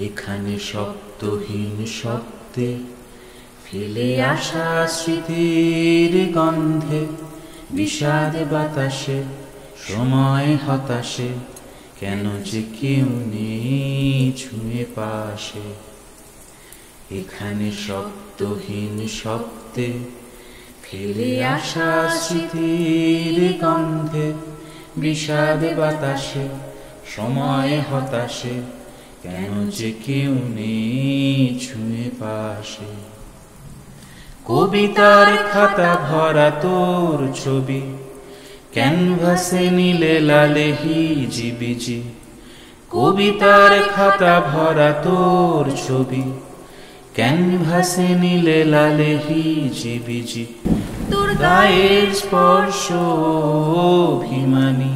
এখানে শব্দহীন শব্দে ফেলে আসা স্মৃতির গন্ধে, বিষাদ বাতাসে সময় হতাশে, কেন যে কেউ নেই ছুঁয়ে পাশে। এখানে শব্দহীন শব্দে ফেলে আসা স্মৃতির গন্ধে, বিষাদ বাতাসে সময় হতাশে, কেন যে কেউ নেই ছুঁয়ে পাশে। কবিতার খাতা ভরা তোর ছবি, ক্যানভাসে নীলে লালে হিজিবিজি। কবিতার খাতা ভরা তোর ছবি, ক্যানভাসে নীলে লালে হিজিবিজি। তোর গায়ের স্পর্শ অভিমানী,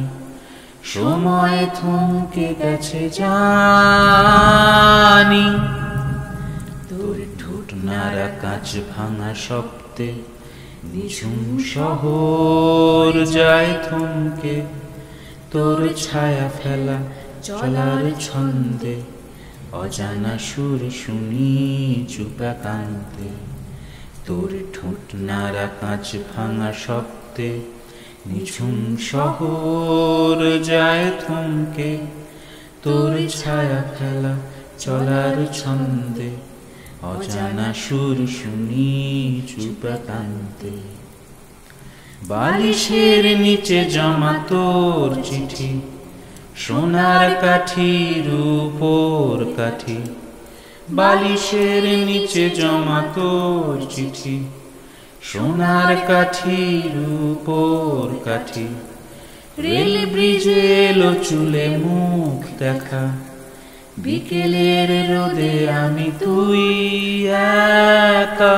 সময় থমকে গেছে জানি। তোর ঠোঁট নাড়া কাঁচ ভাঙা শব্দে নিঝুম শহর যায় থমকে। তোর ছায়া ফেলা চলার ছন্দে, অজানা সুর শুনি চুপা কান্তে। তোর ঠোঁট নাড়া কাঁচ ভাঙা শব্দে নিঝুম শহর যায় থমকে। তোর ছায়া ফেলা চলার ছন্দে, অজানা সুর শুনি চুপা কান্তে। বালিশের নিচে জমা তোর চিঠি, সোনার কাঠির উপর কাঠি। বালিশের নিচে জমা তোর চিঠি, সোনার কাঠির উপর কাঠি। রেল ব্রিজে এলো চুলে মুখ দেখা, বিকেলের রোদে আমি তুই একা।